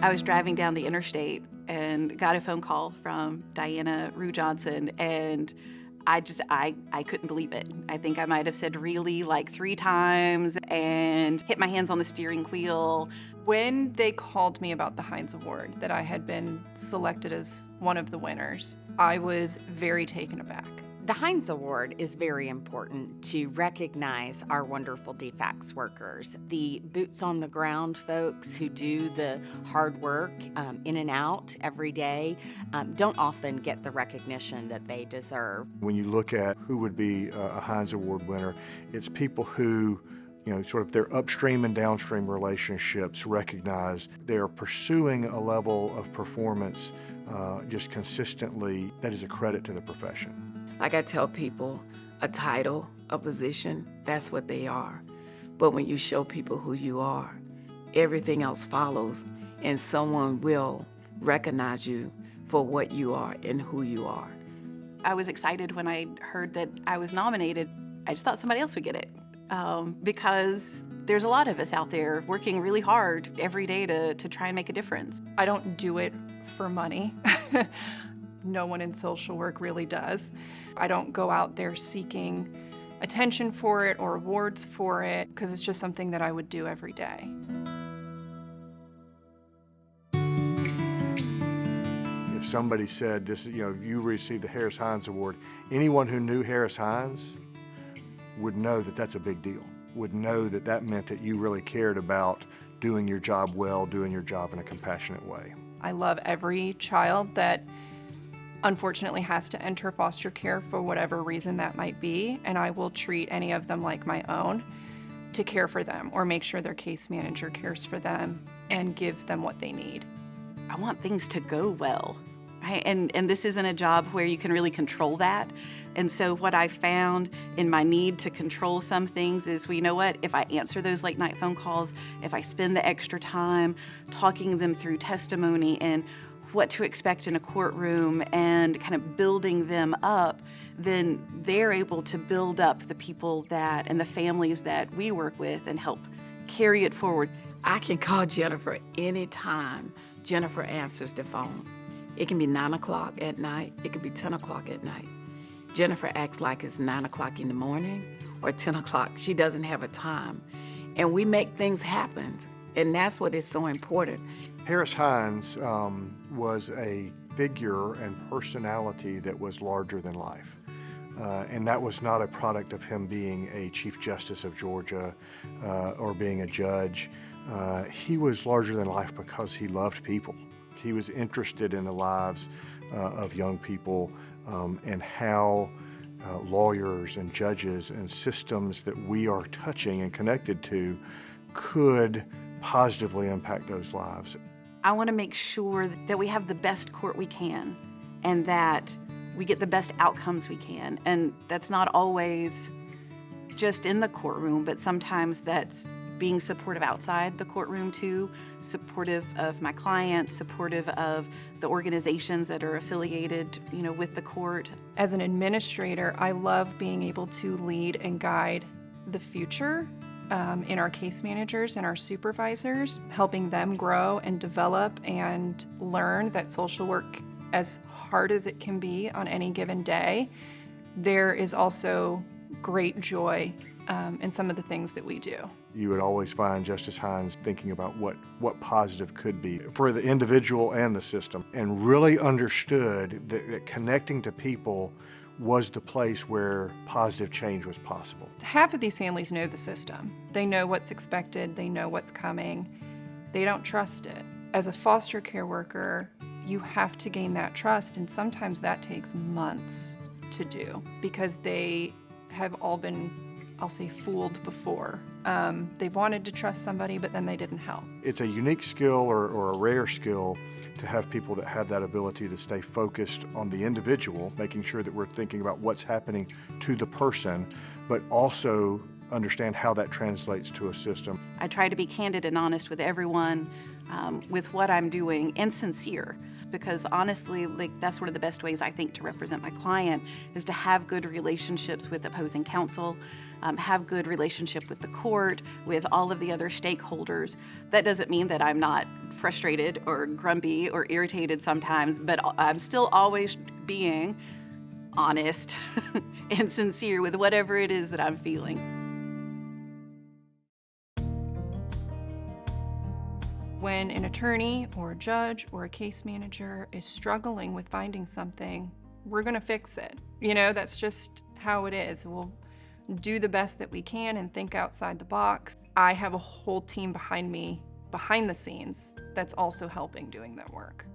I was driving down the interstate and got a phone call from Diana Rue Johnson, and I couldn't believe it. I think I might have said really like 3 times and hit my hands on the steering wheel. When they called me about the Hines Award, that I had been selected as one of the winners, I was very taken aback. The Hines Award is very important to recognize our wonderful DFCS workers, the boots on the ground folks who do the hard work in and out every day, don't often get the recognition that they deserve. When you look at who would be a Hines Award winner, it's people who, sort of their upstream and downstream relationships recognize they're pursuing a level of performance just consistently that is a credit to the profession. Like I tell people, a title, a position, that's what they are. But when you show people who you are, everything else follows, and someone will recognize you for what you are and who you are. I was excited when I heard that I was nominated. I just thought somebody else would get it because there's a lot of us out there working really hard every day to try and make a difference. I don't do it for money. No one in social work really does. I don't go out there seeking attention for it or awards for it because it's just something that I would do every day. If somebody said, this, you received the Harris Hines Award, anyone who knew Harris Hines would know that that's a big deal, would know that that meant that you really cared about doing your job well, doing your job in a compassionate way. I love every child that unfortunately has to enter foster care for whatever reason that might be, and I will treat any of them like my own to care for them or make sure their case manager cares for them and gives them what they need. I want things to go well, right? And this isn't a job where you can really control that. And so what I found in my need to control some things is, well, you know what? If I answer those late night phone calls, if I spend the extra time talking them through testimony and what to expect in a courtroom and kind of building them up, then they're able to build up the people and the families that we work with and help carry it forward. I can call Jennifer anytime Jennifer answers the phone. It can be 9 o'clock at night, it could be 10 o'clock at night. Jennifer acts like it's 9 o'clock in the morning or 10 o'clock. She doesn't have a time. And we make things happen. And that's what is so important. Harris Hines was a figure and personality that was larger than life. And that was not a product of him being a Chief Justice of Georgia or being a judge. He was larger than life because he loved people. He was interested in the lives of young people and how lawyers and judges and systems that we are touching and connected to could positively impact those lives. I want to make sure that we have the best court we can and that we get the best outcomes we can. And that's not always just in the courtroom, but sometimes that's being supportive outside the courtroom too, supportive of my client, supportive of the organizations that are affiliated, with the court. As an administrator, I love being able to lead and guide the future in our case managers and our supervisors, helping them grow and develop and learn that social work, as hard as it can be on any given day, there is also great joy in some of the things that we do. You would always find Justice Hines thinking about what positive could be for the individual and the system, and really understood that connecting to people was the place where positive change was possible. Half of these families know the system. They know what's expected, they know what's coming. They don't trust it. As a foster care worker, you have to gain that trust, and sometimes that takes months to do because they have all been, I'll say, fooled before. They wanted to trust somebody, but then they didn't help. It's a unique skill or a rare skill to have people that have that ability to stay focused on the individual, making sure that we're thinking about what's happening to the person, but also understand how that translates to a system. I try to be candid and honest with everyone with what I'm doing and sincere, because honestly, like that's one of the best ways I think to represent my client is to have good relationships with opposing counsel, have good relationship with the court, with all of the other stakeholders. That doesn't mean that I'm not frustrated or grumpy or irritated sometimes, but I'm still always being honest and sincere with whatever it is that I'm feeling. When an attorney or a judge or a case manager is struggling with finding something, we're going to fix it. That's just how it is. We'll do the best that we can and think outside the box. I have a whole team behind me, behind the scenes, that's also helping doing that work.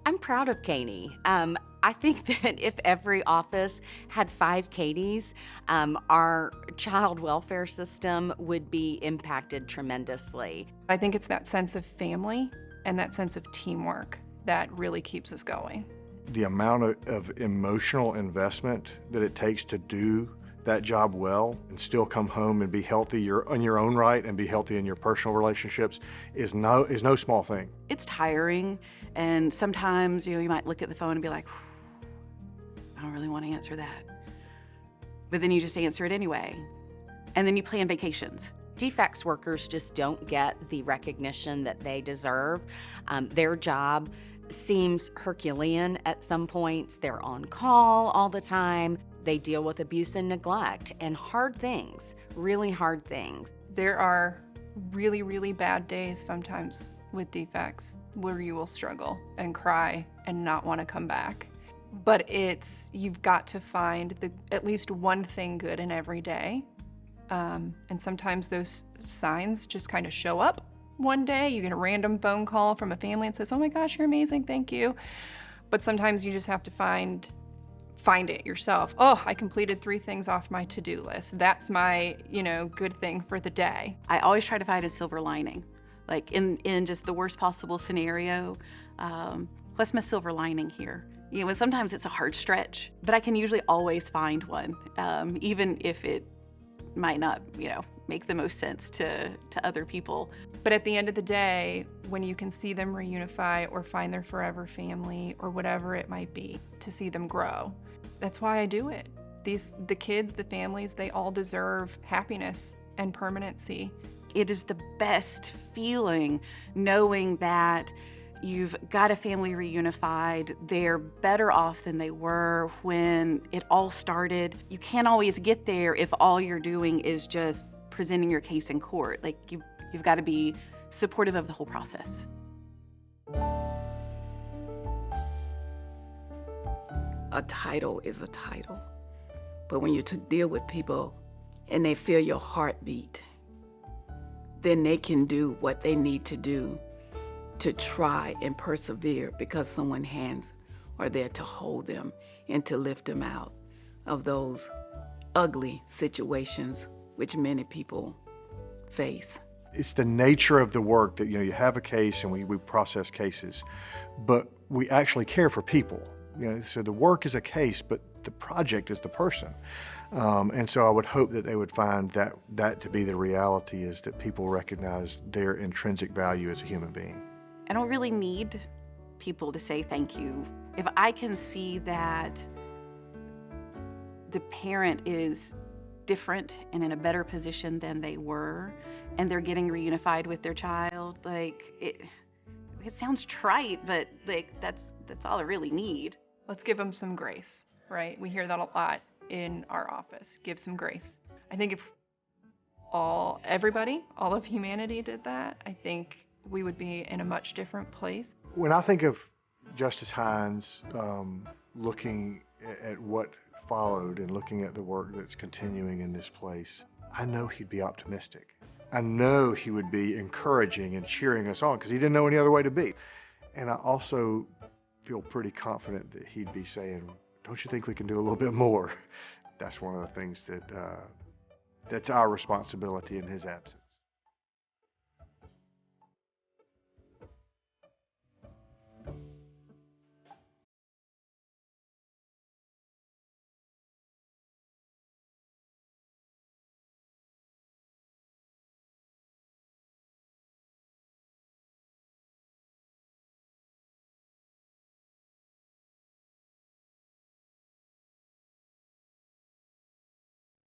I'm proud of Katie. I think that if every office had 5 Katies, our child welfare system would be impacted tremendously. I think it's that sense of family and that sense of teamwork that really keeps us going. The amount of emotional investment that it takes to do that job well and still come home and be healthy in your own right and be healthy in your personal relationships is no small thing. It's tiring, and sometimes you might look at the phone and be like, I don't really want to answer that. But then you just answer it anyway. And then you plan vacations. DFCS workers just don't get the recognition that they deserve. Their job seems Herculean at some points. They're on call all the time. They deal with abuse and neglect and hard things, really hard things. There are really, really bad days sometimes with DFCS where you will struggle and cry and not want to come back. But you've got to find at least one thing good in every day. And sometimes those signs just kind of show up one day. You get a random phone call from a family and says, oh my gosh, you're amazing, thank you. But sometimes you just have to find it yourself. Oh, I completed 3 things off my to-do list. That's my, good thing for the day. I always try to find a silver lining. Like in just the worst possible scenario, what's my silver lining here? And sometimes it's a hard stretch, but I can usually always find one, even if it might not, make the most sense to other people. But at the end of the day, when you can see them reunify or find their forever family or whatever it might be, to see them grow, that's why I do it. The kids, the families, they all deserve happiness and permanency. It is the best feeling knowing that you've got a family reunified. They're better off than they were when it all started. You can't always get there if all you're doing is just presenting your case in court. Like you've got to be supportive of the whole process. A title is a title. But when you deal with people and they feel your heartbeat, then they can do what they need to do to try and persevere because someone's hands are there to hold them and to lift them out of those ugly situations which many people face. It's the nature of the work that, you have a case and we process cases, but we actually care for people. So the work is a case, but the project is the person. And so I would hope that they would find that to be the reality, is that people recognize their intrinsic value as a human being. I don't really need people to say thank you. If I can see that the parent is different and in a better position than they were, and they're getting reunified with their child, it sounds trite, but that's all I really need. Let's give them some grace, right? We hear that a lot in our office. Give some grace. I think if all of humanity did that, I think we would be in a much different place. When I think of Justice Hines looking at what followed and looking at the work that's continuing in this place, I know he'd be optimistic. I know he would be encouraging and cheering us on because he didn't know any other way to be. And I also feel pretty confident that he'd be saying, don't you think we can do a little bit more? That's one of the things that's our responsibility in his absence.